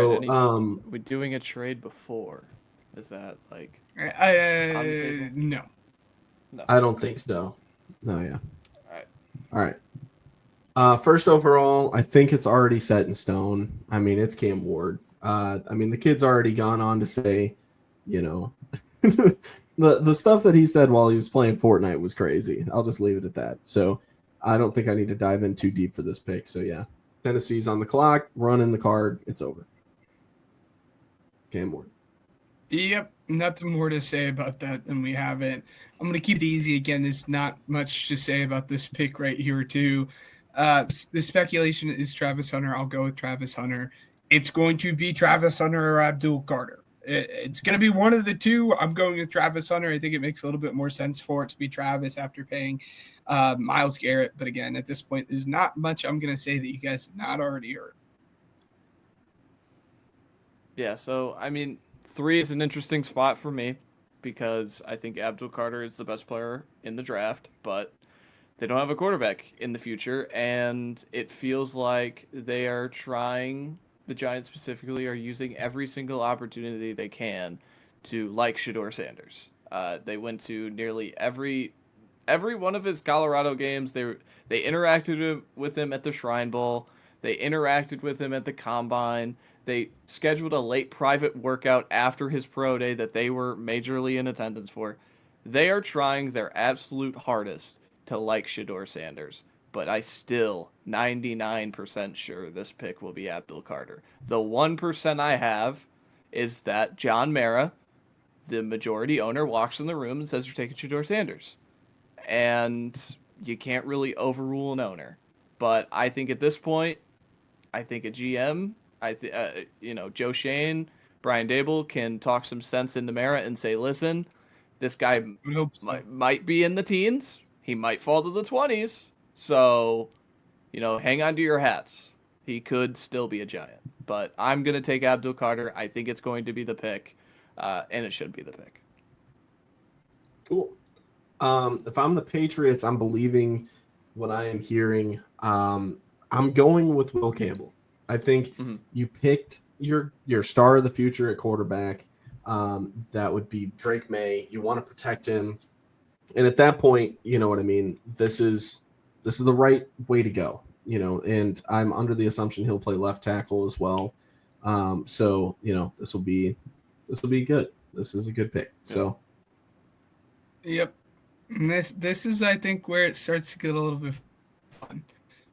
So, we doing a trade before? Is that like on the table? No. No. I don't Okay. think so. No, yeah. All right. All right. First overall, I think it's already set in stone. I mean, it's Cam Ward. I mean, the kid's already gone on to say, you know, the stuff that he said while he was playing Fortnite was crazy. I'll just leave it at that. So I don't think I need to dive in too deep for this pick. So yeah, Tennessee's on the clock, running the card. It's over. Cam Ward. Yep, nothing more to say about that than we haven't. I'm going to keep it easy again. There's not much to say about this pick right here, too. The speculation is Travis Hunter. I'll go with Travis Hunter. It's going to be Travis Hunter or Abdul Carter. It's going to be one of the two. I'm going with Travis Hunter. I think it makes a little bit more sense for it to be Travis after paying Myles Garrett. But again, at this point, there's not much I'm going to say that you guys have not already heard. Yeah. So I mean, 3 is an interesting spot for me because I think Abdul Carter is the best player in the draft, but they don't have a quarterback in the future, and it feels like they are trying. The Giants specifically are using every single opportunity they can to like Shador Sanders. They went to nearly every one of his Colorado games. They interacted with him at the Shrine Bowl. They interacted with him at the Combine. They scheduled a late private workout after his pro day that they were majorly in attendance for. They are trying their absolute hardest to like Shador Sanders, but I still 99% sure this pick will be Abdul Carter. The 1% I have is that John Mara, the majority owner, walks in the room and says you're taking Shador Sanders. And you can't really overrule an owner. But I think at this point, I think a GM, Joe Shane, Brian Dable can talk some sense into Mara and say, listen, this guy I hope so. might be in the teens. He might fall to the 20s. So, hang on to your hats. He could still be a Giant. But I'm going to take Abdul Carter. I think it's going to be the pick, and it should be the pick. Cool. If I'm the Patriots, I'm believing what I am hearing. I'm going with Will Campbell. I think you picked your star of the future at quarterback. That would be Drake May. You want to protect him, and at that point, you know what I mean. This is the right way to go. And I'm under the assumption he'll play left tackle as well. So this will be good. This is a good pick. So. Yep. And this is I think where it starts to get a little bit fun,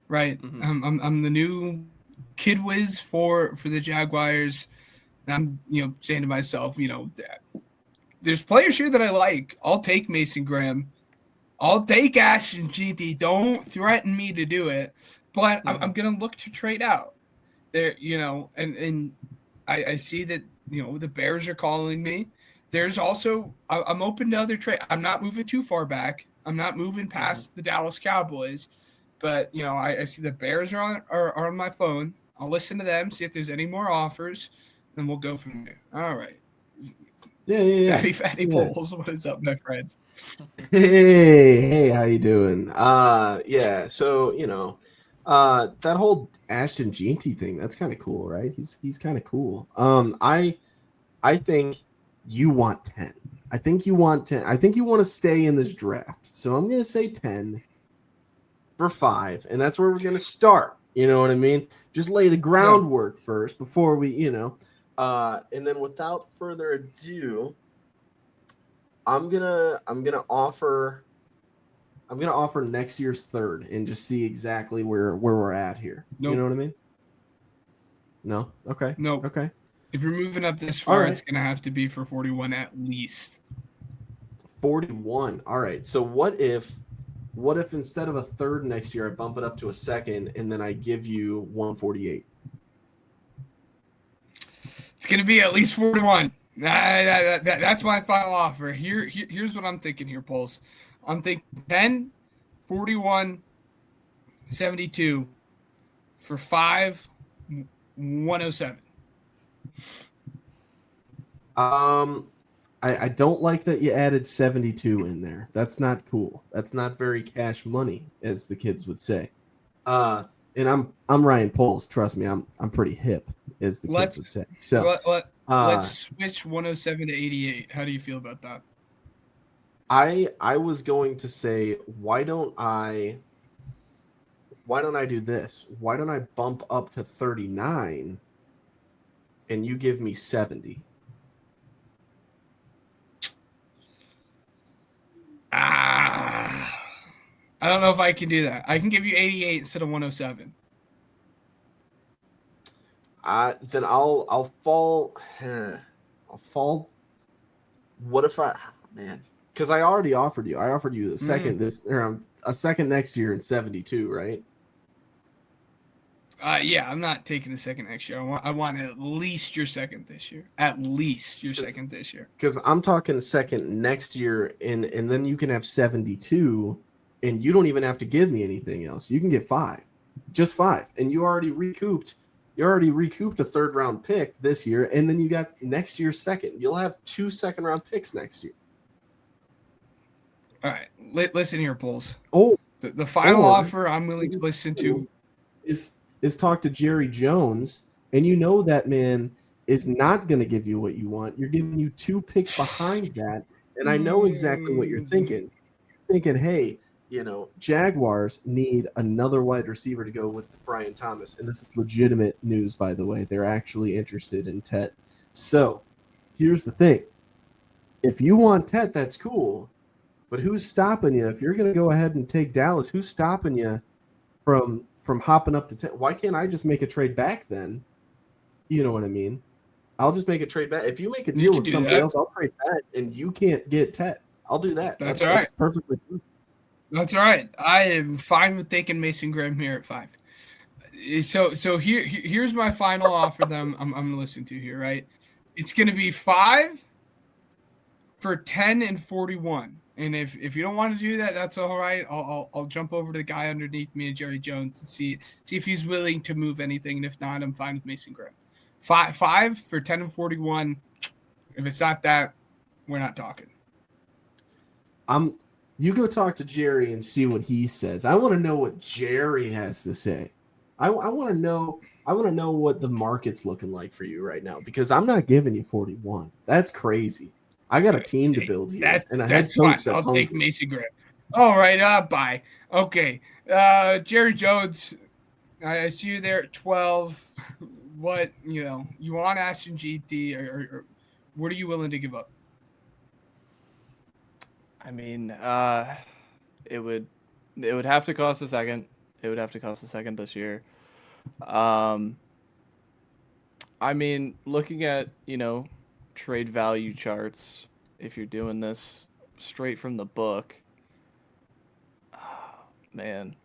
right? I'm the new kid whiz for the Jaguars. And I'm saying to myself, there's players here that I like. I'll take Mason Graham. I'll take Ashton GT. Don't threaten me to do it, but I'm gonna look to trade out there. And I see that the Bears are calling me. There's also I'm open to other trade. I'm not moving too far back. I'm not moving past the Dallas Cowboys, but I see the Bears are on my phone. I'll listen to them, see if there's any more offers, and we'll go from there. All right. Yeah. Fatty Poles, what is up, my friend? Hey, how you doing? Yeah. So that whole Ashton Jeanty thing, that's kind of cool, right? He's kind of cool. I think you want 10. I think you want 10. I think you want to stay in this draft. So I'm gonna say 10 for 5, and that's where we're gonna start. You know what I mean? Just lay the groundwork first before we, and then without further ado, I'm gonna offer next year's 3rd and just see exactly where we're at here. Nope. You know what I mean? No? Okay. Nope. Okay. If you're moving up this far, right. It's gonna have to be for 41 at least. 41. All right. So what if instead of a 3rd next year, I bump it up to a 2nd and then I give you 148? It's gonna be at least 41. That's my final offer. Here's what I'm thinking here, Pulse. I'm thinking 10, 41, 72 for 5, 107. I don't like that you added 72 in there. That's not cool. That's not very cash money, as the kids would say. And I'm Ryan Poles. Trust me, I'm pretty hip, as the kids Let's would say. So let's switch 107 to 88. How do you feel about that? I was going to say, why don't I do this? Why don't I bump up to 39 and you give me 70? Ah, I don't know if I can do that. I can give you 88 instead of 107. Then I'll fall. I'll fall. What if man? Because I already offered you. I offered you a second a second next year in 72, right? Yeah, I'm not taking a second next year. I want at least your second this year. At least your second this year. Because I'm talking second next year, and then you can have 72, and you don't even have to give me anything else. You can get 5, just 5, and you already recouped. You already recouped a third round pick this year, and then you got next year's second. You'll have 2 second round picks next year. All right, listen here, Bulls. Oh, the final offer I'm willing to listen to is talk to Jerry Jones, and you know that man is not going to give you what you want. You're giving you 2 picks behind that, and I know exactly what you're thinking. You're thinking, hey, Jaguars need another wide receiver to go with Brian Thomas, and this is legitimate news, by the way. They're actually interested in Tet. So here's the thing: if you want Tet, that's cool. But who's stopping you? If you're going to go ahead and take Dallas, who's stopping you from hopping up to 10? Why can't I just make a trade back then? You know what I mean? I'll just make a trade back. If you make a deal with somebody else, I'll trade back, and you can't get Tet. I'll do that. That's all right. That's perfectly true. That's all right. I am fine with taking Mason Graham here at 5. So here's my final offer. Them I'm going to listen to here. Right, it's going to be 5 for 10 and 41. And if you don't want to do that, that's all right. I'll jump over to the guy underneath me and Jerry Jones and see if he's willing to move anything. And if not, I'm fine with Mason Graham. 5 for 10 and 41. If it's not that, we're not talking. You go talk to Jerry and see what he says. I want to know what Jerry has to say. I want to know. I want to know what the market's looking like for you right now, because I'm not giving you 41. That's crazy. I got a team to build here, and a head coach. I'll take Mason Graham. All right, bye. Okay, Jerry Jones. I see you there at 12. What you want Ashton GT, or what are you willing to give up? I mean, it would have to cost a second. It would have to cost a second this year. I mean, looking at trade value charts, if you're doing this straight from the book, man,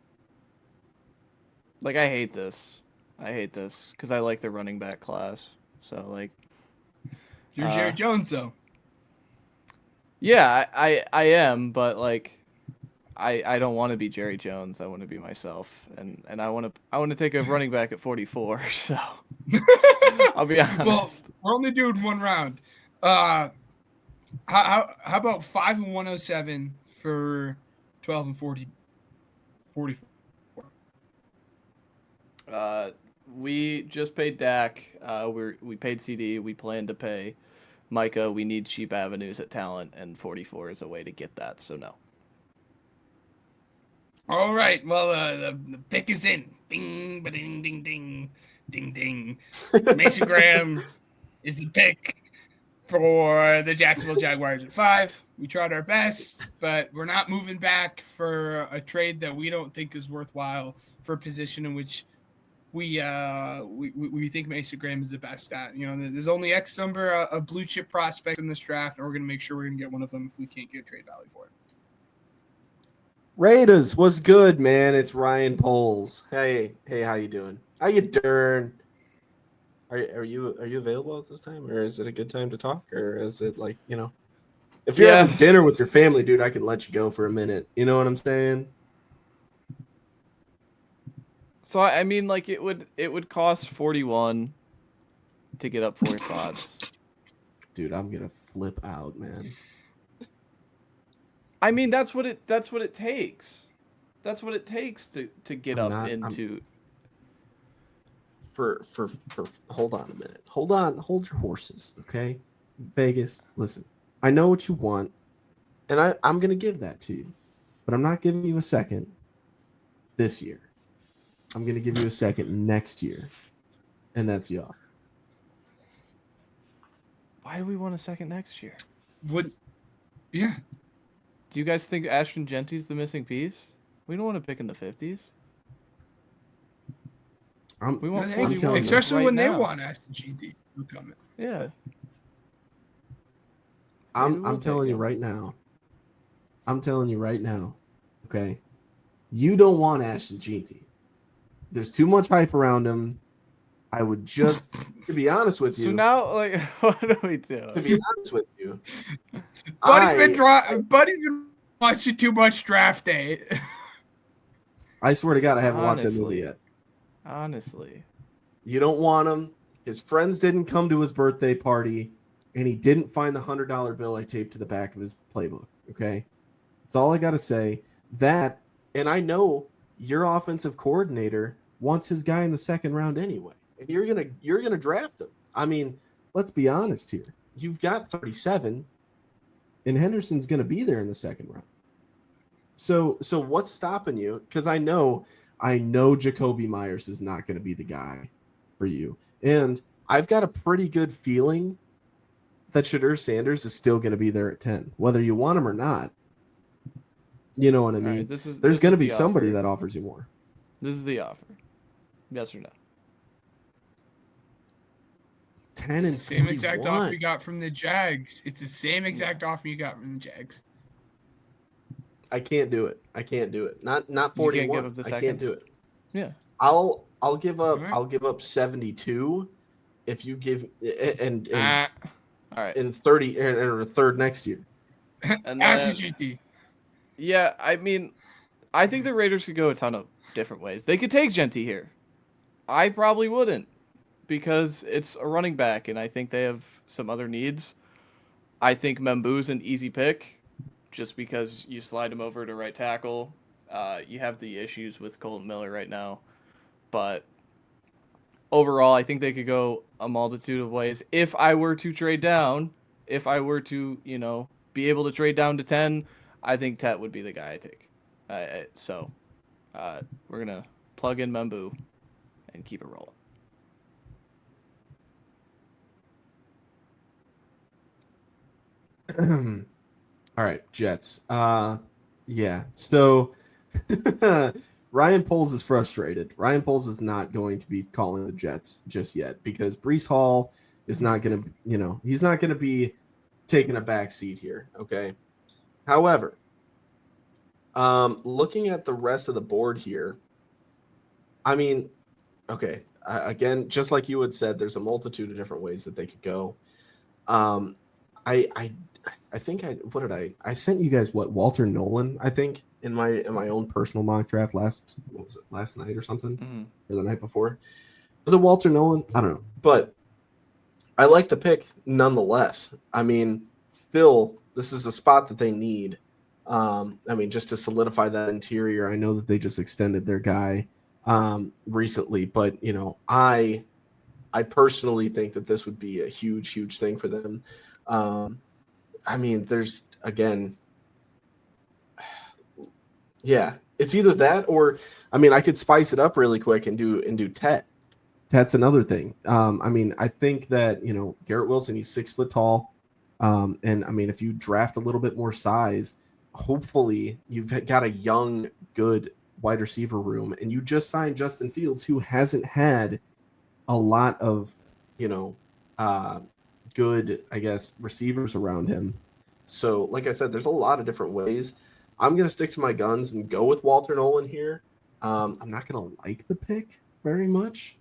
like I hate this because I like the running back class. So like, you're Jerry Jones though. Yeah, I am, but like, I don't want to be Jerry Jones. I want to be myself, and I want to take a running back at 44. So I'll be honest. Well, we're only doing one round. How about 5 and 107 for 12 and 44? We just paid Dak. We paid CD. We plan to pay Micah. We need cheap avenues at talent, and 44 is a way to get that. So no. All right. Well, the pick is in. Bing, ba-ding, ding, ding, ding, ding. Mason Graham is the pick for the Jacksonville Jaguars at 5. We tried our best, but we're not moving back for a trade that we don't think is worthwhile for a position in which we think Mason Graham is the best at. There's only X number of blue chip prospects in this draft, and we're going to make sure we're going to get one of them if we can't get trade value for it. Raiders, what's good, man? It's Ryan Poles. Hey, how you doing? How you doing? Are you available at this time, or is it a good time to talk, or is it like if you're having dinner with your family, dude, I can let you go for a minute. You know what I'm saying? So I mean, like it would cost 41 to get up 4 spots. Dude, I'm gonna flip out, man. I mean, that's what it takes. That's what it takes to get into. hold on a minute. Hold your horses, okay? Vegas, listen. I know what you want, and I'm gonna give that to you. But I'm not giving you a second this year. I'm gonna give you a second next year. And that's y'all. Why do we want a second next year? Yeah. Do you guys think Ashton Genty's the missing piece? We don't want to pick in the 50s. We want I'm telling especially right when now. they want Aston GT to come in. Yeah. I'm telling you right now. I'm telling you right now. Okay. You don't want Ashton GT. There's too much hype around him. I would just, to be honest with you. So now, like, what do we do? To be honest with you, Buddy's been watching too much Draft Day. I swear to God, I haven't watched that movie yet. Honestly, you don't want him. His friends didn't come to his birthday party, and he didn't find the $100 bill I taped to the back of his playbook. Okay, that's all I gotta say. That, and I know your offensive coordinator wants his guy in the second round anyway. And you're gonna draft him. I mean, let's be honest here. You've got 37, and Henderson's gonna be there in the second round. So what's stopping you? Because I know Jacoby Myers is not gonna be the guy for you, and I've got a pretty good feeling that Shadur Sanders is still gonna be there at 10, whether you want him or not. You know what I mean? Right, there's gonna be somebody that offers you more. This is the offer. Yes or no? 10 and same 41. exact offer you got from the Jags. It's the same exact offer you got from the Jags. I can't do it. Not 41. You can't give up the I can't do it. Yeah. I'll give up. Right. I'll give up 72 if you give and all right. in 30 or a third next year. And Ashton GT. Yeah, I mean, I think the Raiders could go a ton of different ways. They could take Genty here. I probably wouldn't, because it's a running back, and I think they have some other needs. I think Membu's an easy pick, just because you slide him over to right tackle. You have the issues with Colton Miller right now. But overall, I think they could go a multitude of ways. If I were to trade down, if I were to, be able to trade down to 10, I think Tet would be the guy I take. So we're going to plug in Membu and keep it rolling. All right, Jets. Yeah. So Ryan Poles is frustrated. Ryan Poles is not going to be calling the Jets just yet because Breece Hall is not going to, he's not going to be taking a back seat here. Okay. However, looking at the rest of the board here, I mean, okay, again, just like you had said, there's a multitude of different ways that they could go. I think I sent you guys Walter Nolan, I think, in my own personal mock draft last night or something, or the night before. Was it Walter Nolan? I don't know, but I like the pick nonetheless. I mean, still, this is a spot that they need. I mean, just to solidify that interior. I know that they just extended their guy recently, but I personally think that this would be a huge thing for them. I mean, there's again, yeah, it's either that or, I mean, I could spice it up really quick and do Tet. Tet's another thing. I mean, I think that Garrett Wilson, he's 6 foot tall, and I mean, if you draft a little bit more size, hopefully you've got a young, good wide receiver room, and you just signed Justin Fields, who hasn't had a lot of good, I guess, receivers around him. So, like I said, there's a lot of different ways. I'm going to stick to my guns and go with Walter Nolan here. I'm not going to like the pick very much.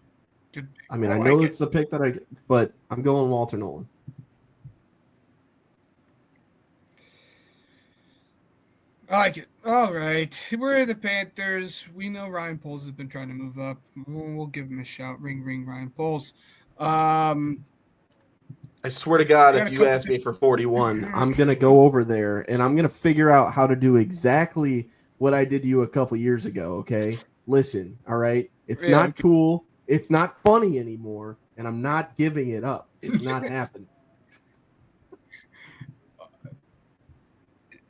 I mean, I know it's the pick that but I'm going Walter Nolan. I like it. All right. We're the Panthers. We know Ryan Poles has been trying to move up. We'll give him a shout. Ring, Ryan Poles. I swear to God, if you ask me for 41, I'm going to go over there and I'm going to figure out how to do exactly what I did to you a couple years ago, okay? Listen, all right? It's not cool It's not funny anymore, and I'm not giving it up. It's not happening.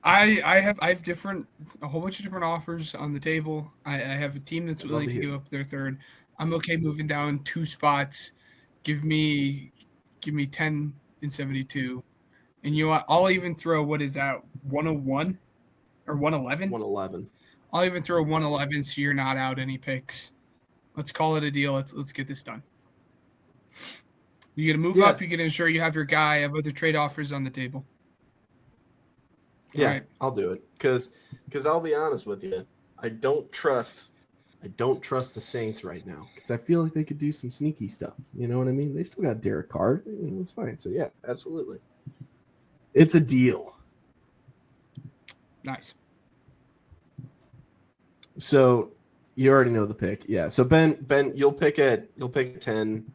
I have a whole bunch of different offers on the table. I have a team that's willing to give up their third. I'm okay moving down 2 spots. Give me 10 and 72. And you know what? I'll even throw, what is that, 101 or 111? 111. I'll even throw 111 so you're not out any picks. Let's call it a deal. Let's get this done. You gonna move up, you can ensure you have your guy, have other trade offers on the table. Yeah, right. I'll do it. Because I'll be honest with you, I don't trust the Saints right now because I feel like they could do some sneaky stuff. You know what I mean? They still got Derek Carr. It's fine. So yeah, absolutely. It's a deal. Nice. So you already know the pick. Yeah. So Ben, you'll pick at 10,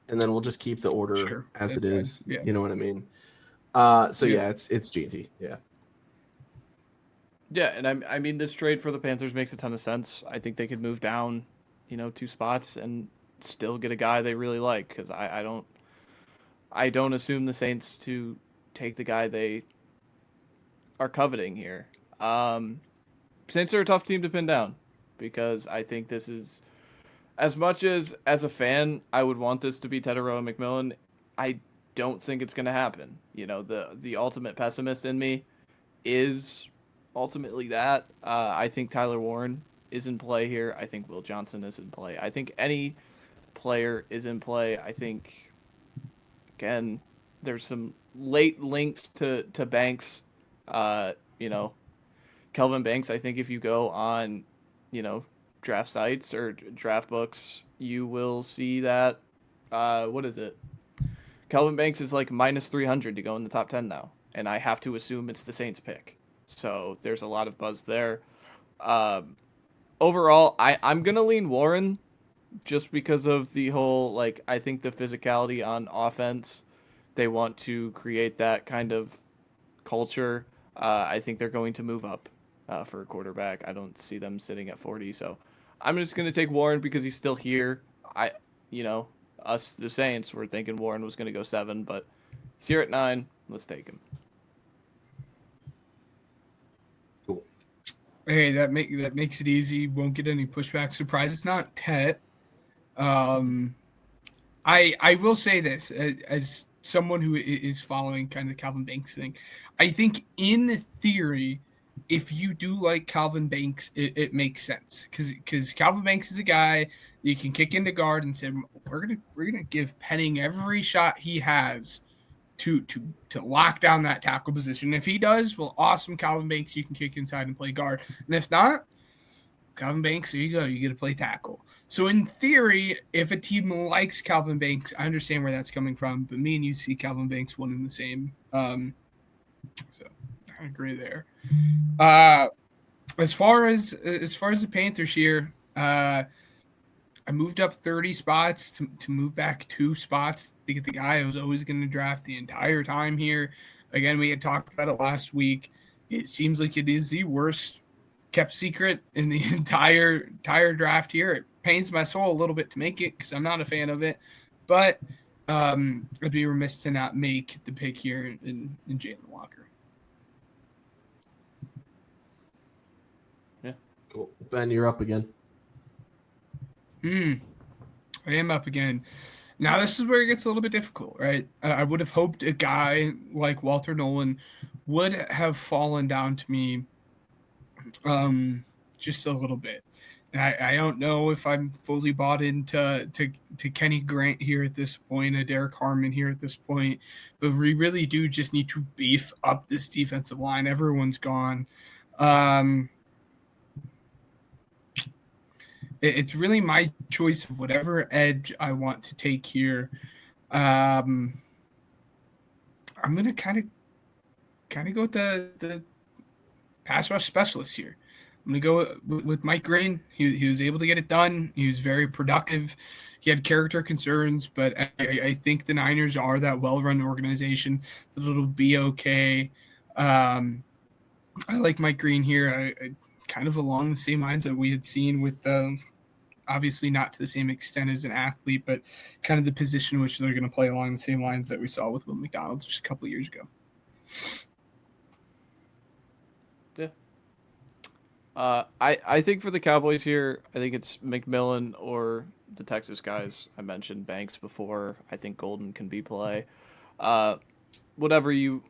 and then we'll just keep the order as it is. Yeah. You know what I mean? It's GT. Yeah. Yeah, and I mean this trade for the Panthers makes a ton of sense. I think they could move down, 2 spots and still get a guy they really like, because I don't assume the Saints to take the guy they are coveting here. Saints are a tough team to pin down because I think this is, as much as a fan I would want this to be Tetero and McMillan, I don't think it's going to happen. The ultimate pessimist in me is ultimately that. I think Tyler Warren is in play here. I think Will Johnson is in play. I think any player is in play. I think, again, there's some late links to Banks. Kelvin Banks, I think if you go on, draft sites or draft books, you will see that, what is it? Kelvin Banks is like minus 300 to go in the top 10 now. And I have to assume it's the Saints pick. So there's a lot of buzz there. Overall, I'm going to lean Warren just because of the whole, I think the physicality on offense, they want to create that kind of culture. I think they're going to move up for a quarterback. I don't see them sitting at 40. So I'm just going to take Warren because he's still here. Us, the Saints, were thinking Warren was going to go 7, but he's here at 9. Let's take him. Hey, that makes it easy. Won't get any pushback. Surprise, it's not Tet. I will say this as someone who is following kind of the Calvin Banks thing. I think in theory, if you do like Calvin Banks, it makes sense because Calvin Banks is a guy you can kick into guard and say we're gonna give Penning every shot he has to lock down that tackle position. If he does, well, awesome, Calvin Banks, you can kick inside and play guard. And if not, Calvin Banks, there you go. You get to play tackle. So in theory, if a team likes Calvin Banks, I understand where that's coming from. But me and you see Calvin Banks one in the same. So I agree there. As far as the Panthers here, I moved up 30 spots to move back 2 spots to get the guy I was always going to draft the entire time here. Again, we had talked about it last week. It seems like it is the worst kept secret in the entire draft here. It pains my soul a little bit to make it because I'm not a fan of it. But I'd be remiss to not make the pick here in Jalen Walker. Yeah, cool. Ben, you're up again. I am up again. Now, this is where it gets a little bit difficult, right? I would have hoped a guy like Walter Nolan would have fallen down to me just a little bit. And I don't know if I'm fully bought into Kenny Grant here at this point, a Derek Harmon here at this point, but we really do just need to beef up this defensive line. Everyone's gone. It's really my choice of whatever edge I want to take here. I'm gonna kind of go with the pass rush specialist here. I'm gonna go with Mike Green. He was able to get it done. He was very productive. He had character concerns, but I think the Niners are that well-run organization that it'll be okay. I like Mike Green here. I kind of along the same lines that we had seen with obviously not to the same extent as an athlete, but kind of the position in which they're going to play along the same lines that we saw with Will McDonald just a couple of years ago. Yeah. I think for the Cowboys here, I think it's McMillan or the Texas guys. I mentioned Banks before. I think Golden can be play. Whatever you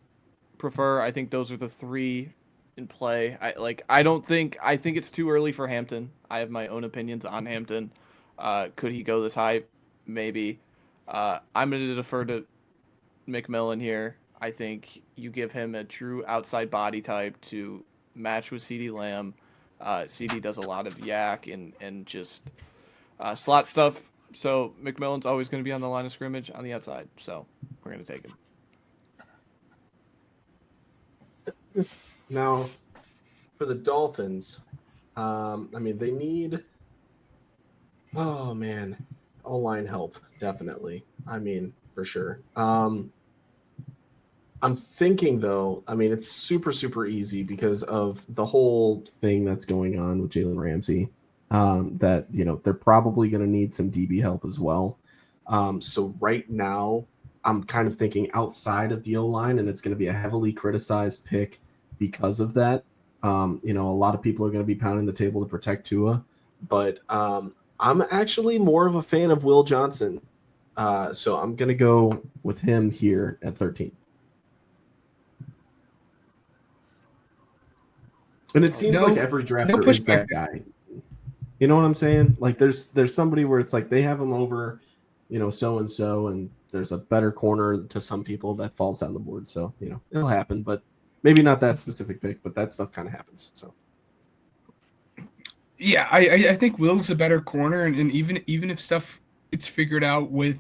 prefer, I think those are the three in play. I think it's too early for Hampton. I have my own opinions on Hampton. Could he go this high? Maybe. I'm going to defer to McMillan here. I think you give him a true outside body type to match with CeeDee Lamb. CD does a lot of yak and just slot stuff. So McMillan's always going to be on the line of scrimmage on the outside. So we're going to take him. Now, for the Dolphins, they need, oh man, O-line help, definitely. For sure. I'm thinking, though, it's super, super easy because of the whole thing that's going on with Jalen Ramsey, that, they're probably going to need some DB help as well. So right now, I'm kind of thinking outside of the O-line, and it's going to be a heavily criticized pick because of that. A lot of people are going to be pounding the table to protect Tua, but I'm actually more of a fan of Will Johnson. So I'm going to go with him here at 13. And it seems like every drafter is that guy. You know what I'm saying? Like there's somebody where it's like they have him over, so-and-so, and there's a better corner to some people that falls down the board. So, it'll happen, but maybe not that specific pick, but that stuff kind of happens. So, yeah, I think Will's a better corner, and even if stuff gets figured out with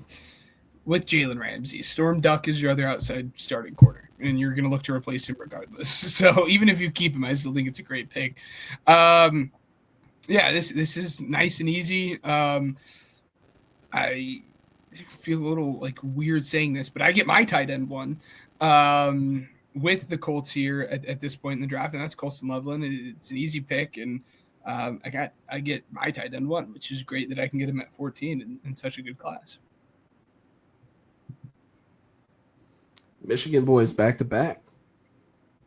Jalen Ramsey, Storm Duck is your other outside starting corner, and you're going to look to replace him regardless. So even if you keep him, I still think it's a great pick. This is nice and easy. I feel a little like weird saying this, but I get my tight end one with the Colts here at this point in the draft, and that's Colston Loveland. It's an easy pick, and I get my tight end one, which is great that I can get him at 14 in such a good class. Michigan boys back to back.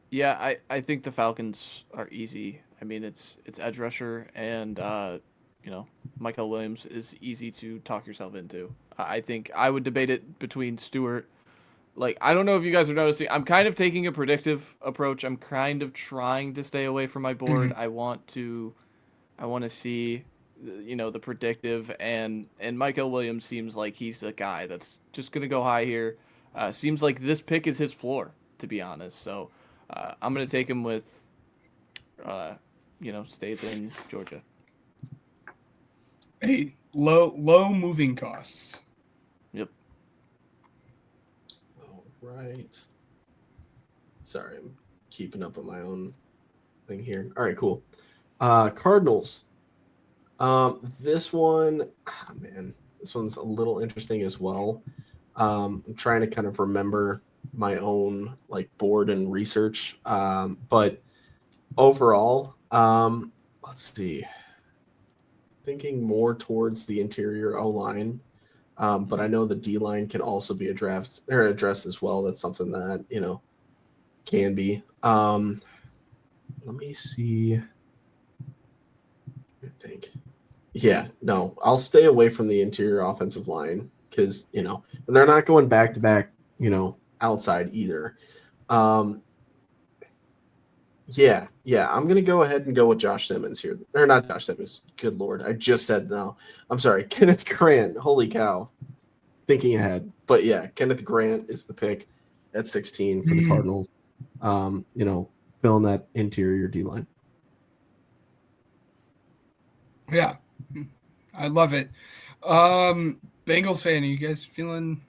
Yeah, I think the Falcons are easy. It's edge rusher, and Michael Williams is easy to talk yourself into. I think I would debate it between Stewart. Like, I don't know if you guys are noticing, I'm kind of taking a predictive approach. I'm kind of trying to stay away from my board. Mm-hmm. I want to see, the predictive, and Michael Williams seems like he's a guy that's just going to go high here. Seems like this pick is his floor, to be honest. So I'm going to take him with, stays in Georgia. Hey, low moving costs. Yep. All right. Sorry, I'm keeping up on my own thing here. All right, cool. Cardinals. This one, this one's a little interesting as well. I'm trying to kind of remember my own board and research. But overall, let's see. Thinking more towards the interior O-line. But I know the D-line can also be addressed as well. That's something that, can be. Let me see. I think. Yeah, no, I'll stay away from the interior offensive line because, and they're not going back to back, outside either. Yeah, I'm going to go ahead and go with Josh Simmons here. Or not Josh Simmons. Good Lord. I just said no. I'm sorry. Kenneth Grant. Holy cow. Thinking ahead. But yeah, Kenneth Grant is the pick at 16 for the Cardinals. Filling that interior D-line. Yeah, I love it. Bengals fan, are you guys feeling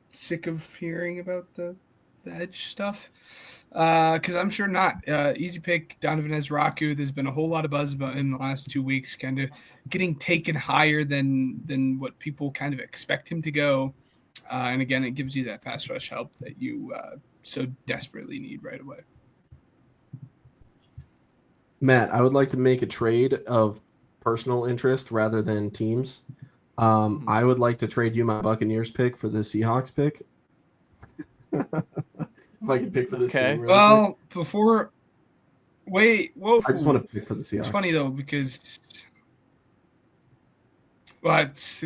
sick of hearing about the edge stuff? Because I'm sure not. Easy pick, Donovan Ezraku. There's been a whole lot of buzz about him the last 2 weeks, kind of getting taken higher than what people kind of expect him to go. And again, it gives you that pass rush help that you so desperately need right away. Matt, I would like to make a trade of personal interest rather than teams. Mhm. I would like to trade you my Buccaneers pick for the Seahawks pick. If I could pick for this team Okay. really quick. Well, before wait, whoa. I just want to pick for the Seahawks. It's funny though because but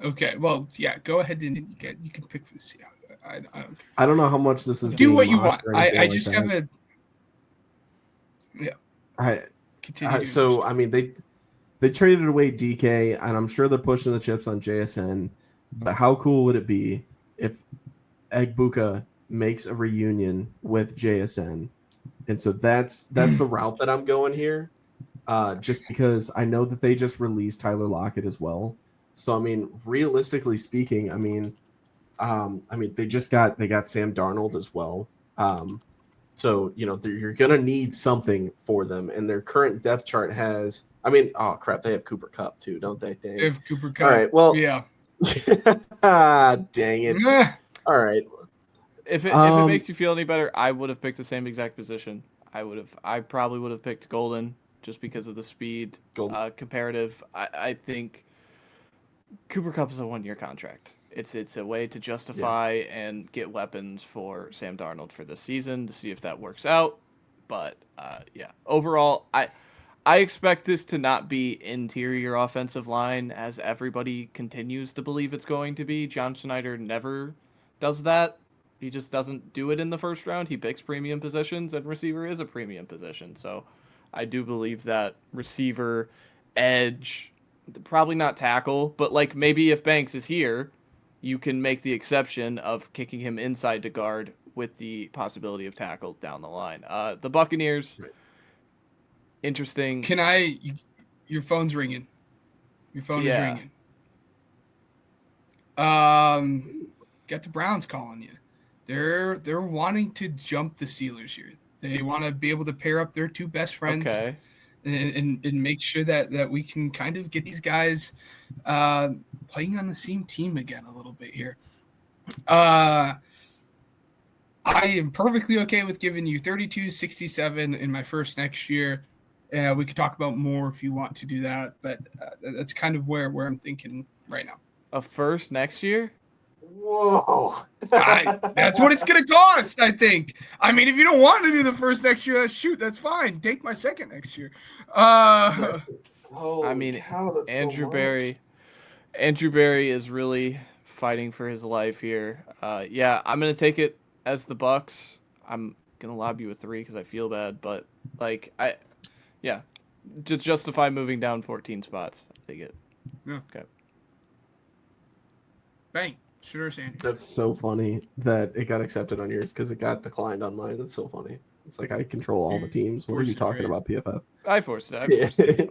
okay, well, yeah, go ahead and you can pick for the Seahawks. I don't care. I don't know how much this is. Do what you mocked want. or anything I like just that. have a continue. So I mean they traded away DK, and I'm sure they're pushing the chips on JSN. But how cool would it be if Egbuka makes a reunion with JSN? And so that's the route that I'm going here. Just because I know that they just released Tyler Lockett as well. So I mean, realistically speaking, I mean they got Sam Darnold as well. So you're gonna need something for them, and their current depth chart has. I mean, oh crap, they have Cooper Kupp too, don't they? Dang. They have Cooper Kupp. All right, well, yeah. Dang it. All right. If it makes you feel any better, I would have picked the same exact position. I probably would have picked Golden just because of the speed comparative. I think Cooper Kupp is a 1-year contract. It's a way to justify and get weapons for Sam Darnold for this season to see if that works out. But overall, I expect this to not be interior offensive line as everybody continues to believe it's going to be. John Schneider never does that. He just doesn't do it in the first round. He picks premium positions, and receiver is a premium position. So I do believe that receiver, edge, probably not tackle, but like maybe if Banks is here, you can make the exception of kicking him inside to guard with the possibility of tackle down the line. The Buccaneers, interesting. Your phone's ringing. Your phone is ringing. Got the Browns calling you. They're wanting to jump the Steelers here. They want to be able to pair up their two best friends. Okay. And make sure that we can kind of get these guys playing on the same team again a little bit here. I am perfectly okay with giving you 32-67 in my first next year. We could talk about more if you want to do that, but that's kind of where I'm thinking right now. A first next year? Whoa. That's what it's going to cost, I think. I mean, if you don't want to do the first next year, that's fine. Take my second next year. I mean, Andrew Berry is really fighting for his life here. I'm going to take it as the Bucks. I'm going to lob you a 3 because I feel bad, but to justify moving down 14 spots. I take it. Yeah. Okay. Bang. Sure, Sandy. That's so funny that it got accepted on yours because it got declined on mine. That's so funny. It's like I control all the teams. What are you talking about, PFF? I forced it.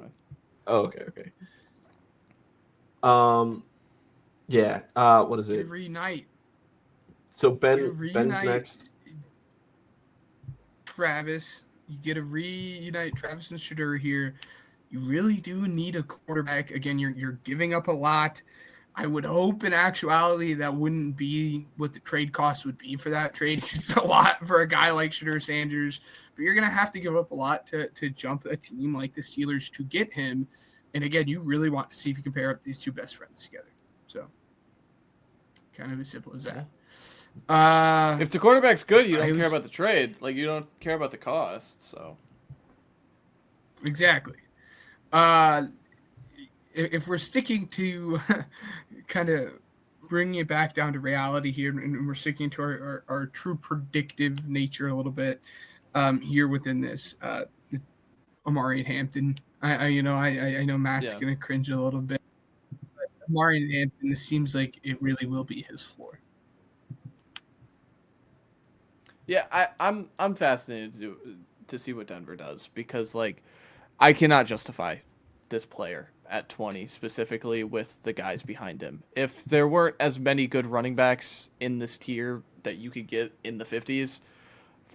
Oh, okay. What is it? Reunite. So Ben's next. Travis. You get to reunite Travis and Shadur here. You really do need a quarterback. Again, you're giving up a lot. I would hope in actuality that wouldn't be what the trade cost would be for that trade. It's a lot for a guy like Shadur Sanders, but you're going to have to give up a lot to jump a team like the Steelers to get him. And again, you really want to see if you can pair up these two best friends together. So kind of as simple as that. If the quarterback's good, you don't care about the trade. Like, you don't care about the cost. So exactly. If we're sticking to kind of bringing it back down to reality here, and we're sticking to our true predictive nature a little bit here within this, Amari and Hampton. I know Matt's going to cringe a little bit, but Amari and Hampton, this seems like it really will be his floor. Yeah, I'm fascinated to see what Denver does because like I cannot justify this player at 20 specifically with the guys behind him. If there weren't as many good running backs in this tier that you could get in the 50s,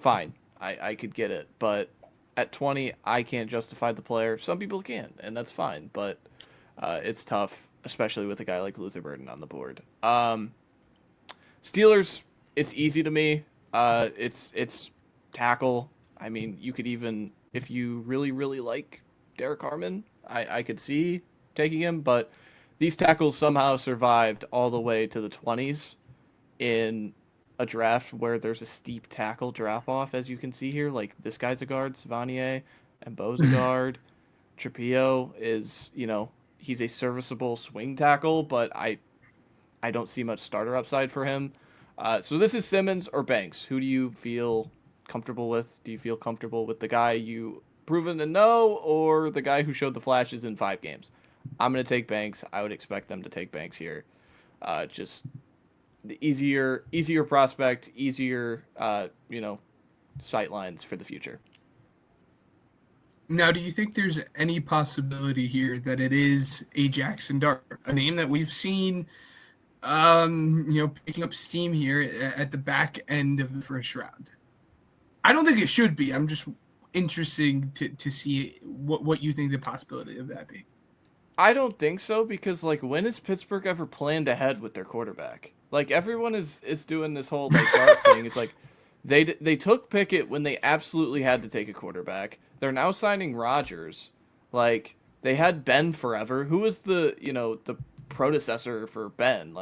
fine, I could get it. But at 20, I can't justify the player. Some people can, and that's fine. But it's tough, especially with a guy like Luther Burden on the board. Steelers, it's easy to me. It's tackle. I mean, you could even, if you really, really like Derek Harmon, I could see taking him, but these tackles somehow survived all the way to the 20s in a draft where there's a steep tackle drop off, as you can see here. Like this guy's a guard, Savanier, and Bo's a guard. Trapio is, he's a serviceable swing tackle, but I don't see much starter upside for him. So this is Simmons or Banks. Who do you feel comfortable with? Do you feel comfortable with the guy you proven to know or the guy who showed the flashes in 5 games? I'm going to take Banks. I would expect them to take Banks here. Just the easier prospect, easier, sight lines for the future. Now, do you think there's any possibility here that it is a Jackson Dart, a name that we've seen, picking up steam here at the back end of the first round? I don't think it should be. I'm just interested to see what you think the possibility of that be. I don't think so because, when has Pittsburgh ever planned ahead with their quarterback? Everyone is doing this whole Dart thing. It's they took Pickett when they absolutely had to take a quarterback. They're now signing Rodgers. They had Ben forever. Who was the predecessor for Ben?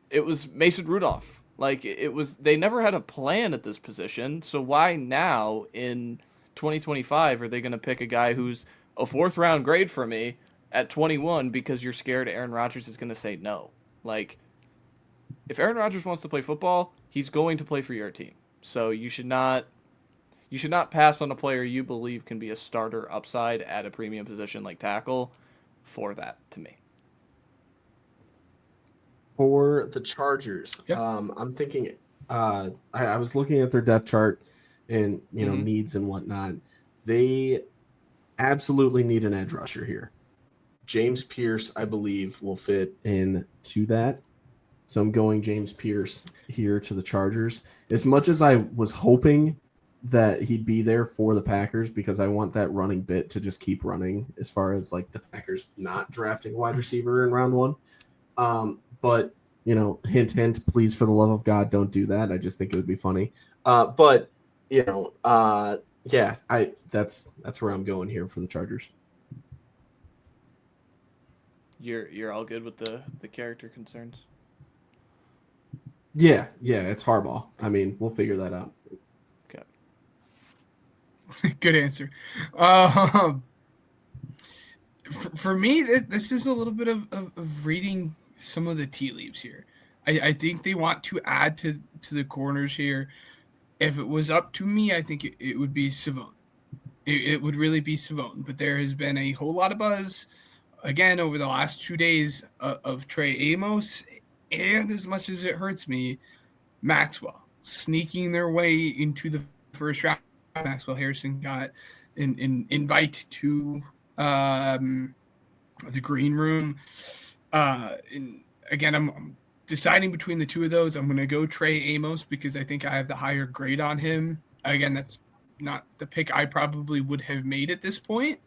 It was Mason Rudolph. They never had a plan at this position. So why now in 2025 are they going to pick a guy who's a 4th-round grade for me at 21 because you're scared Aaron Rodgers is going to say no? If Aaron Rodgers wants to play football, he's going to play for your team. So you should not pass on a player you believe can be a starter upside at a premium position like tackle for that, to me. For the Chargers, Yep. I'm thinking I was looking at their depth chart and needs and whatnot. They absolutely need an edge rusher here. James Pierce, I believe, will fit into that. So I'm going James Pierce here to the Chargers. As much as I was hoping that he'd be there for the Packers because I want that running bit to just keep running as far as the Packers not drafting a wide receiver in round 1. But, hint, hint, please, for the love of God, don't do that. I just think it would be funny. But, that's where I'm going here for the Chargers. You're all good with the character concerns? Yeah, it's Harbaugh. I mean, we'll figure that out. Okay. Good answer. For me, this is a little bit of reading some of the tea leaves here. I think they want to add to the corners here. If it was up to me, I think it would be Savone. It would really be Savone. But there has been a whole lot of buzz, again, over the last 2 days of Trey Amos. And as much as it hurts me, Maxwell sneaking their way into the first round. Maxwell Harrison got an invite to the green room. And again, I'm deciding between the two of those. I'm going to go Trey Amos because I think I have the higher grade on him. Again, that's not the pick I probably would have made at this point,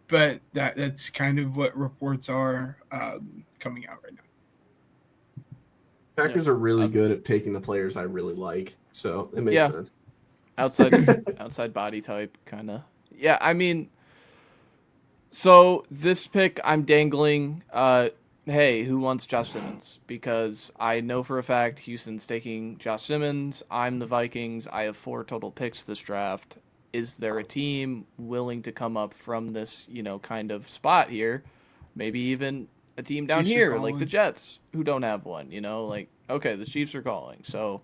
but that's kind of what reports are coming out right now. Packers are really good at picking the players I really like, so it makes sense. Outside body type, kind of. Yeah, I mean, so this pick I'm dangling. Hey, who wants Josh Simmons? Because I know for a fact Houston's taking Josh Simmons. I'm the Vikings. I have 4 total picks this draft. Is there a team willing to come up from this, kind of spot here? Maybe even a team down Chiefs here, like the Jets, who don't have one, okay, the Chiefs are calling. So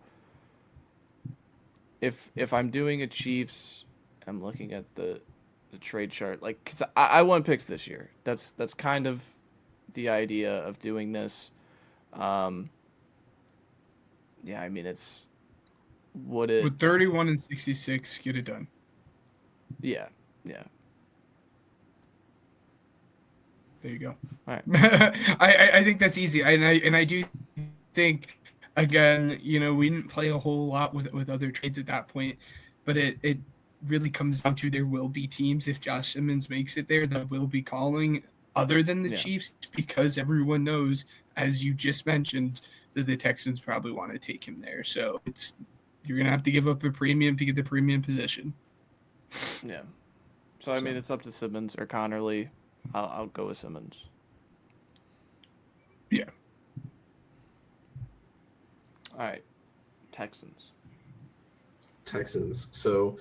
if I'm doing a Chiefs, I'm looking at the trade chart, because I won picks this year. That's kind of the idea of doing this. Yeah, I mean, with 31 and 66, get it done. Yeah. There you go. All right. I think that's easy, and I do think, again, we didn't play a whole lot with other trades at that point, but it really comes down to there will be teams, if Josh Simmons makes it there, that will be calling other than the Chiefs, because everyone knows, as you just mentioned, that the Texans probably want to take him there. So you're gonna have to give up a premium to get the premium position. Yeah. So I mean, it's up to Simmons or Connerly. I'll go with Simmons. Yeah. All right, Texans. Texans. So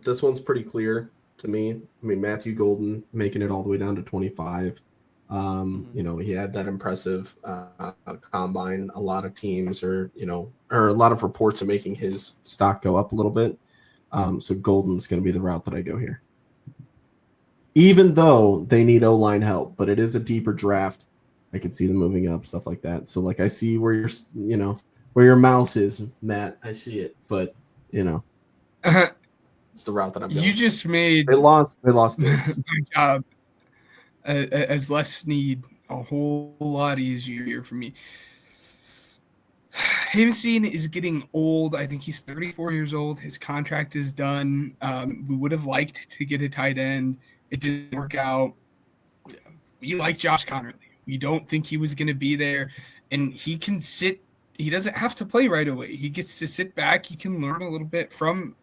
this one's pretty clear to me. I mean, Matthew Golden making it all the way down to 25. He had that impressive combine. A lot of teams or a lot of reports are making his stock go up a little bit. So Golden's going to be the route that I go here. Even though they need O-line help, but it is a deeper draft. I could see them moving up, stuff like that. So I see where where your mouse is, Matt. I see it, but it's the route that I'm going. You just made they lost my job as Les Snead a whole lot easier for me. Havenstein is getting old. I think he's 34 years old. His contract is done. We would have liked to get a tight end. It didn't work out. We like Josh Connerly. We don't think he was going to be there. And he can sit. He doesn't have to play right away. He gets to sit back. He can learn a little bit from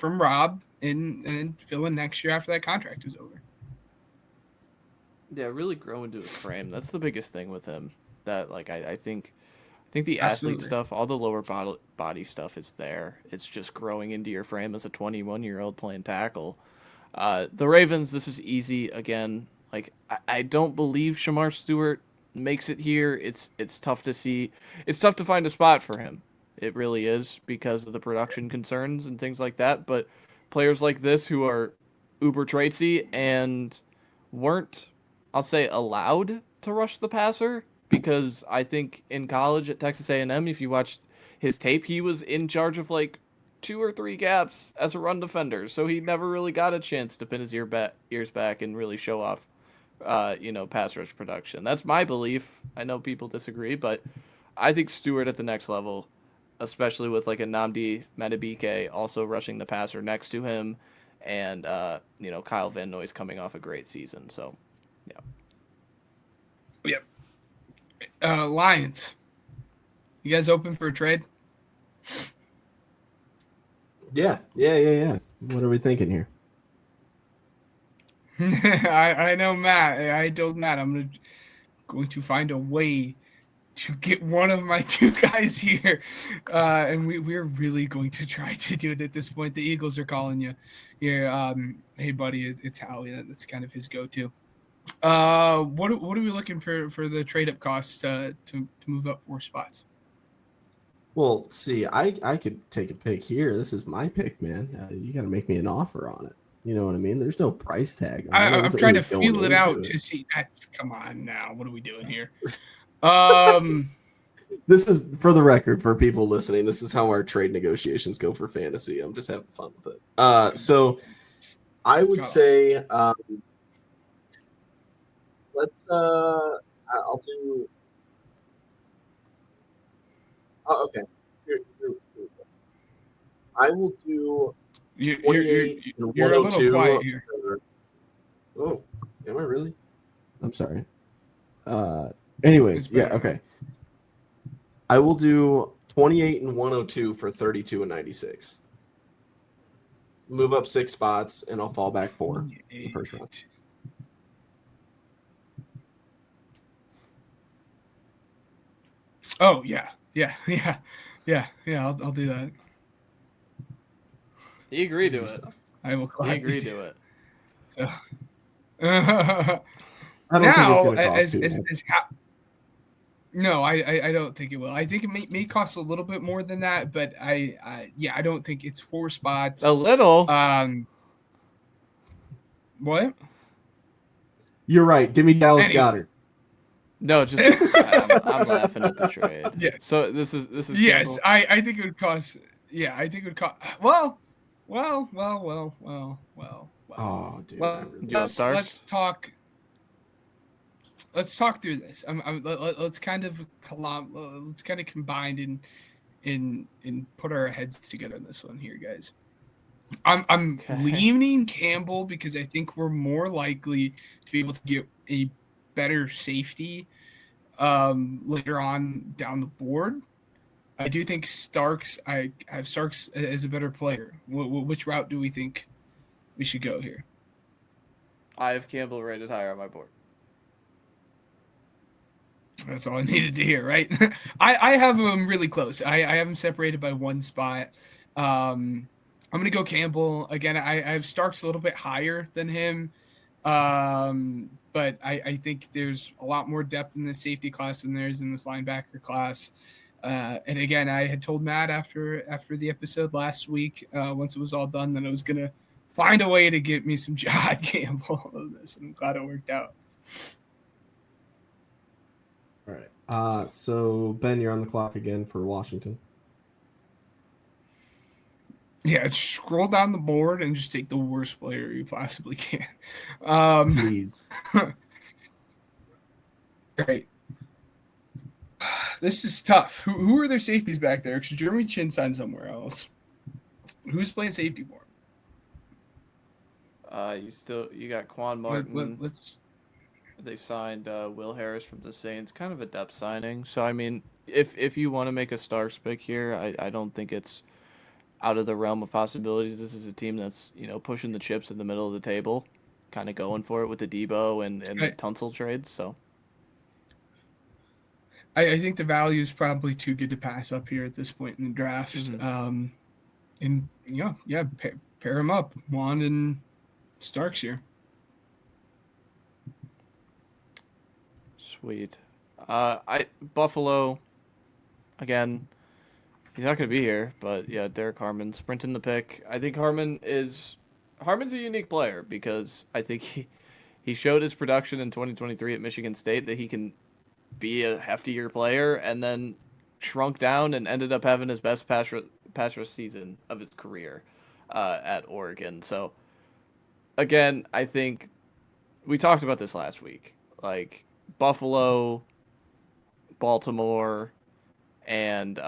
Rob and fill in next year after that contract is over. Yeah, really grow into his frame. That's the biggest thing with him. That I think the athlete stuff, all the lower body stuff is there. It's just growing into your frame as a 21-year-old playing tackle. The Ravens, this is easy again. I don't believe Shamar Stewart makes it here. It's tough to see. It's tough to find a spot for him. It really is because of the production concerns and things like that. But players like this who are uber traitsy and weren't, I'll say, allowed to rush the passer, because I think in college at Texas A&M, if you watched his tape, he was in charge of 2 or 3 gaps as a run defender. So he never really got a chance to pin his ears back and really show off, pass rush production. That's my belief. I know people disagree, but I think Stewart at the next level, especially with a Nnamdi Madubuike also rushing the passer next to him, and Kyle Van Noy's coming off a great season. So, yeah. Yep. Lions. You guys open for a trade? Yeah. What are we thinking here? I know Matt. I told Matt I'm going to find a way to get one of my 2 guys here, and we're really going to try to do it at this point. The Eagles are calling you here. Hey buddy, it's Howie. That's kind of his go-to. What are we looking for the trade up cost to move up 4 spots? Well, see, I could take a pick here. This is my pick, man. You got to make me an offer on it. You know what I mean? There's no price tag. I'm trying to feel it out to see. Come on now, what are we doing here? This is, for the record, for people listening, this is how our trade negotiations go for fantasy. I'm just having fun with it. So I would say let's I'll do okay. Here. I will do you're a little quiet here. Oh, am I really? I'm sorry. Anyways, yeah, okay. I will do 28 and 102 for 32 and 96. Move up 6 spots, and I'll fall back 4 in the first round. Oh yeah. I'll do that. He agreed to it. I will. He agreed to it. So. I don't think it's going to cost too much. No, I don't think it will. I think it may cost a little bit more than that, but I don't think it's 4 spots. A little. What? You're right. Give me Dallas Goedert. No, just I'm laughing at the trade. Yeah. So this is yes. simple. I think it would cost. Yeah, I think it would cost. Well. Oh, dude. Well, let's talk. Let's talk through this. Let's kind of combine and put our heads together on this one here, guys. I'm leaning Campbell because I think we're more likely to be able to get a better safety later on down the board. I do think Starks. I have Starks as a better player. Which route do we think we should go here? I have Campbell rated higher on my board. That's all I needed to hear, right? I have them really close. I have them separated by one spot. I'm going to go Campbell. Again, I have Starks a little bit higher than him. But I think there's a lot more depth in this safety class than there is in this linebacker class. And again, I had told Matt after the episode last week, once it was all done, that I was going to find a way to get me some John Campbell of this. And I'm glad it worked out. All right. So Ben, you're on the clock again for Washington. Yeah, scroll down the board and just take the worst player you possibly can. Please. Great. This is tough. Who are their safeties back there? Because Jeremy Chin signed somewhere else. Who's playing safety for him? You got Quan Martin. Let's. They signed Will Harris from the Saints, kind of a depth signing. So I mean, if you want to make a Starks pick here, I don't think it's out of the realm of possibilities. This is a team that's pushing the chips in the middle of the table, kind of going for it with the Debo and the Tunsil trades. So I think the value is probably too good to pass up here at this point in the draft. Mm-hmm. And pair them up, Juan and Starks here. Sweet. Buffalo, again, he's not going to be here, but yeah, Derek Harmon sprinting the pick. I think Harmon's a unique player because I think he showed his production in 2023 at Michigan State that he can be a heftier player, and then shrunk down and ended up having his best pass rush season of his career at Oregon. So again, I think we talked about this last week. Like Buffalo, Baltimore, and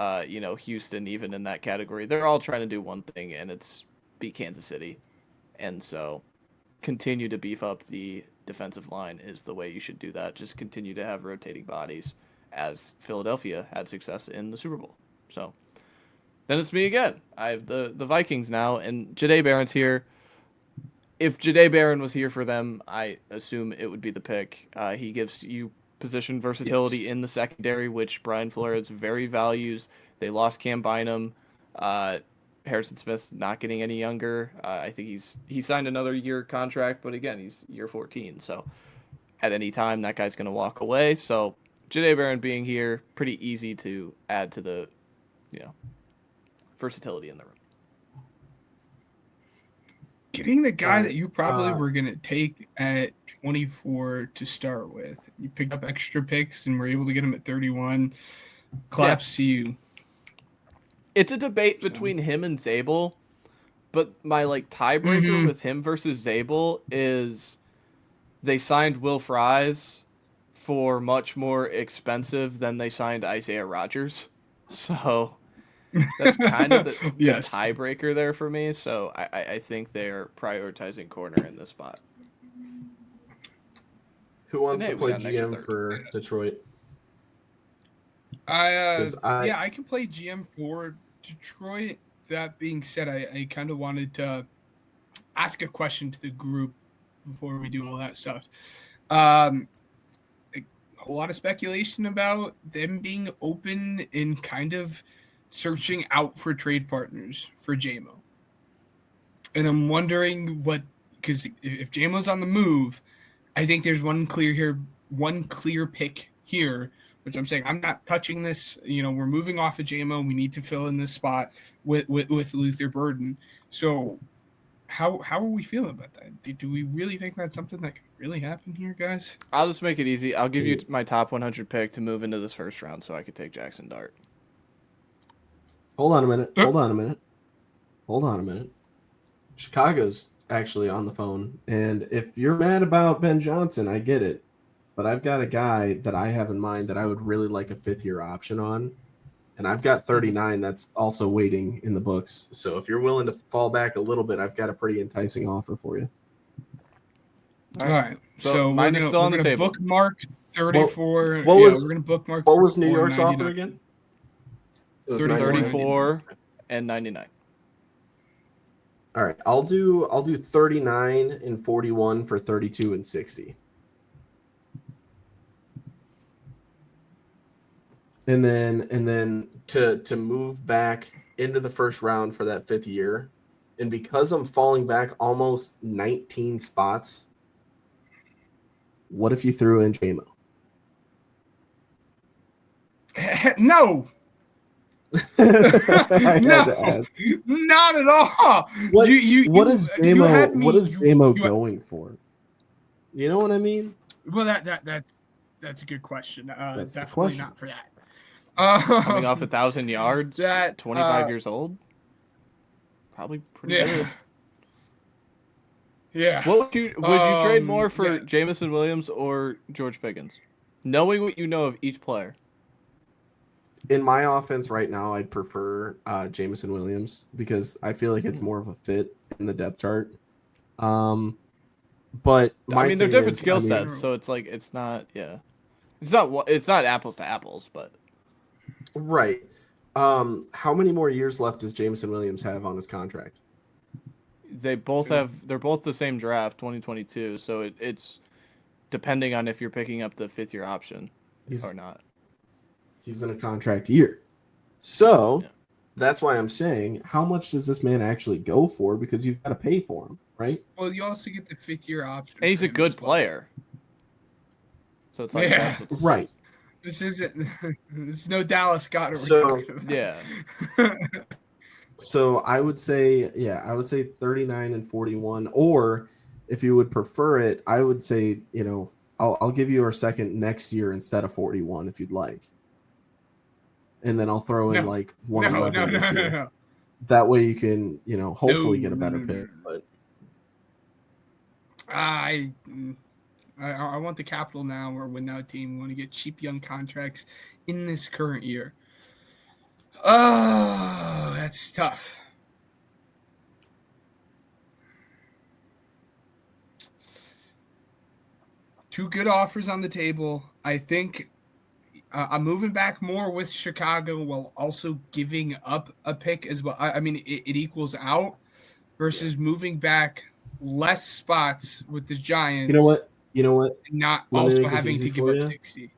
Houston, even in that category, they're all trying to do one thing, and it's beat Kansas City. And so continue to beef up the defensive line is the way you should do that. Just continue to have rotating bodies, as Philadelphia had success in the Super Bowl. So then it's me again. I have the Vikings now, and Jahdae Barron's here. If Jahdae Barron was here for them, I assume it would be the pick. He gives you position versatility in the secondary, which Brian Flores very values. They lost Cam Bynum. Harrison Smith's not getting any younger. I think he signed another year contract, but again, he's year 14. So at any time, that guy's going to walk away. So Jahdae Barron being here, pretty easy to add to the versatility in the room. Getting the guy that you probably were going to take at 24 to start with. You picked up extra picks and were able to get him at 31. Claps to you. It's a debate between him and Zabel, but my tiebreaker with him versus Zabel is they signed Will Fries for much more expensive than they signed Isaiah Rodgers. So that's kind of the tiebreaker there for me. So I think they're prioritizing corner in this spot. Who wants to play GM for Detroit? I can play GM for Detroit. That being said, I kind of wanted to ask a question to the group before we do all that stuff. A whole lot of speculation about them being open and kind of searching out for trade partners for JMO. And I'm wondering because if JMO's on the move, I think there's one clear pick here, which I'm saying I'm not touching this. We're moving off of JMO. We need to fill in this spot with Luther Burden. So how are we feeling about that? Do we really think that's something that could really happen here, guys? I'll just make it easy. I'll give you my top 100 pick to move into this first round so I could take Jackson Dart. Hold on a minute. Chicago's actually on the phone. And if you're mad about Ben Johnson, I get it. But I've got a guy that I have in mind that I would really like a fifth-year option on. And I've got 39 that's also waiting in the books. So if you're willing to fall back a little bit, I've got a pretty enticing offer for you. All right. So mine is still on the table. Bookmark 34. We're going to bookmark. What was New York's offer again? It was 34 and 99. All right, I'll do 39 and 41 for 32 and 60. And then to move back into the first round for that 5th year, and because I'm falling back almost 19 spots, what if you threw in JMO? No. I had No, to ask. not at all. What You is you had JMO? me. What is JMO you- going for? You know what I mean? Well, that's a good question. That's the Definitely question. not for that. Coming off 1,000 yards, That 25 years old, probably pretty yeah. good. Yeah. What would you trade more for yeah. Jamison Williams or George Pickens, knowing what you know of each player? In my offense right now, I'd prefer Jamison Williams because I feel like it's more of a fit in the depth chart. But my I mean, they're thing different is, skill I mean, sets, so it's like it's not it's not apples to apples, but right. How many more years left does Jamison Williams have on his contract? they're both the same draft, 2022. So it's depending on if you're picking up the 5th-year option or not. He's in a contract year. So Yeah. that's why I'm saying, how much does this man actually go for? Because you've got to pay for him, right? Well, you also get the 5th-year option. And he's for a him good as well. player. So it's like Yeah. that's what's, Right. This isn't. This is no Dallas Goddard. We're So- talking about. yeah. So I would say 39 and 41. Or if you would prefer it, I would say, I'll give you a second next year instead of 41 if you'd like. And then I'll throw in No. like 111 this year. No. That way you can, hopefully get a No, better no, pick. But I want the capital now or win now team. We want to get cheap young contracts in this current year. Oh, that's tough. Two good offers on the table. I think I'm moving back more with Chicago while also giving up a pick as well. I mean, it equals out versus moving back less spots with the Giants. You know what? Not Let me also make this having easy to give for up you. 60.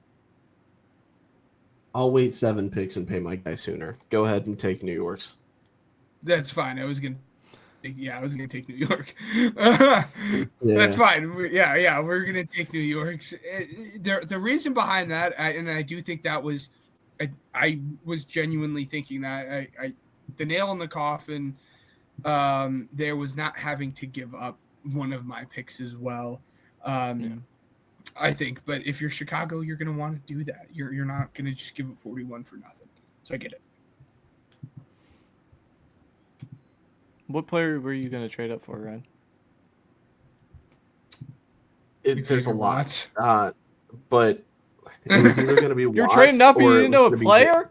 I'll wait 7 picks and pay my guy sooner. Go ahead and take New York's. That's fine. I was gonna take New York. Yeah. That's fine. We're gonna take New York's. The reason behind that, and I do think that was, I was genuinely thinking that the nail in the coffin, there was not having to give up one of my picks as well. I think, but if you're Chicago, you're gonna want to do that. You're not gonna just give it 41 for nothing. So I get it. What player were you going to trade up for, Ryan? There's a lot. Watts? But it was either going to be You're Watts trading up and or you it didn't was know a gonna be player?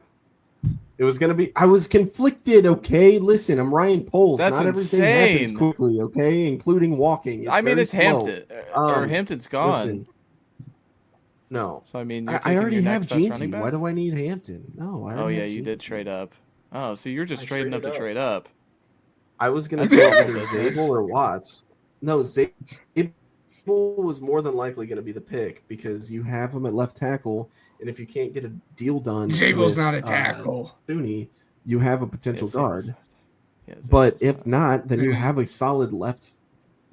It was going to be. I was conflicted. Okay, listen, I'm Ryan Poles. That's Not everything insane. happens quickly. Okay, including walking. I mean, very it's slow. Hampton. Or Hampton's gone. Listen, no, So, I mean, you're I taking already your have next best running Ginty. back? Why do I need Hampton? No, I Oh, already yeah, have you did Ginty. trade up. Oh, so you're just I trading up to traded up. trade up. I was going to That's say awful either business. Zabel or Watts. No, Zabel was more than likely going to be the pick because you have him at left tackle, and if you can't get a deal done, Zabel's with, not a tackle. Thuney, you have a potential Yeah, guard. Zabel's- yeah, But Zabel's if not, then you Yeah. have a solid left.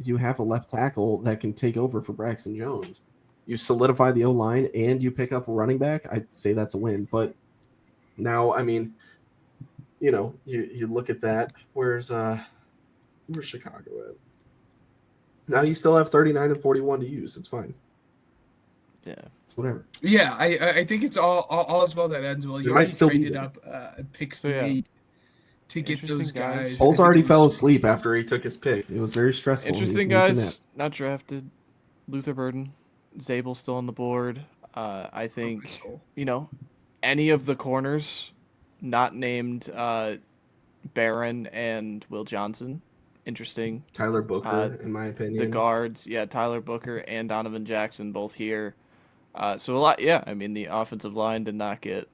You have a left tackle that can take over for Braxton Jones. You solidify the O line and you pick up a running back. I'd say that's a win. But now, I mean, you look at that. Where's Chicago at? Now you still have 39 and 41 to use. It's fine. Yeah. It's whatever. Yeah, I think it's all as well that ends well. It You might already still be traded there. up picks So, yeah. made to get Interesting those guys. guys. Poles I think already it fell was- asleep after he took his pick. It was very stressful. Interesting He needs a nap. guys. Not drafted. Luther Burden. Zabel still on the board. I think, any of the corners not named Barron and Will Johnson. Interesting. Tyler Booker, in my opinion. The guards, Tyler Booker and Donovan Jackson both here. So a lot, I mean, the offensive line did not get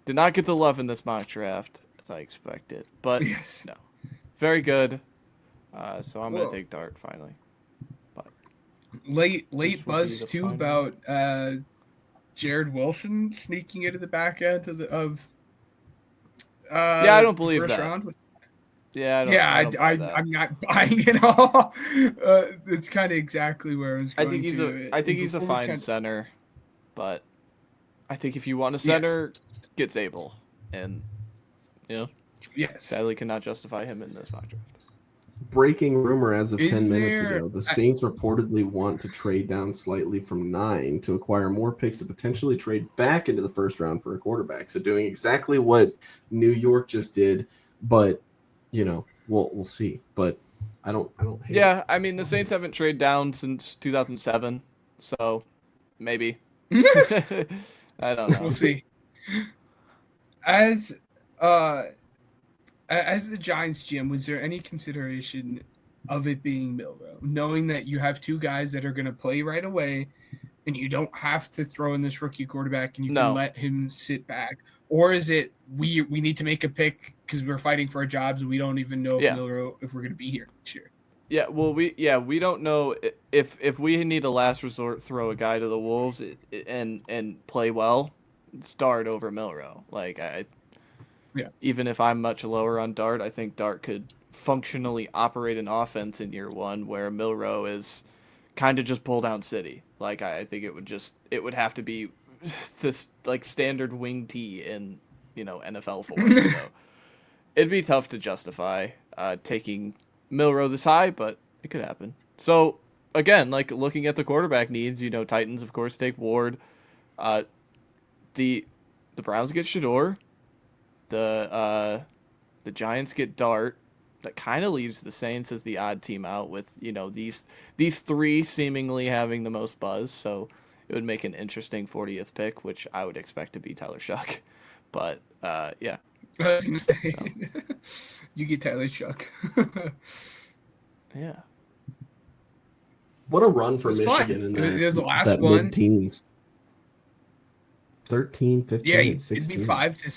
the love in this mock draft as I expected, but Yes. no, very good. So I'm Whoa. gonna take Dart finally. But Late This will be buzz the too final. about Jared Wilson sneaking into the back end yeah, I don't the believe first that. round. Yeah, I don't. Yeah, I don't buy that. I'm not buying it all. It's kind of exactly where I was I going think he's to. I think he's a Before we fine kind center, but I think if you want a Yes. center, get Zabel, and yes. sadly cannot justify him in this mock draft. Breaking rumor as of Is 10 minutes there- ago, the Saints reportedly want to trade down slightly from 9 to acquire more picks to potentially trade back into the first round for a quarterback. So doing exactly what New York just did, but we'll see. But I don't hate Yeah, it. I mean the Saints haven't traded down since 2007, so maybe. I don't know. We'll see. As the Giants GM, was there any consideration of it being Milrow, knowing that you have two guys that are going to play right away, and you don't have to throw in this rookie quarterback, and you No. can let him sit back? Or is it we need to make a pick because we're fighting for our jobs and we don't even know Yeah. if we're going to be here next year? Yeah, well, we don't know if we need a last resort, throw a guy to the wolves and play well, start over Milrow. Like even if I'm much lower on Dart, I think Dart could functionally operate an offense in year one, where Milrow is kind of just pull down city. Like I think it would have to be this like standard wing T in NFL form. So it'd be tough to justify taking Milrow this high, but it could happen. So again, like looking at the quarterback needs, Titans of course take Ward. The Browns get Shador. The Giants get Dart. That kind of leaves the Saints as the odd team out with these three seemingly having the most buzz. So it would make an interesting 40th pick, which I would expect to be Tyler Shuck. But yeah. I was going to say, you get Tyler Shuck. Yeah. What a run for It's Michigan fine. in It was the last that one. mid-teens. 13, 15, Yeah, and it'd 16. be 5 to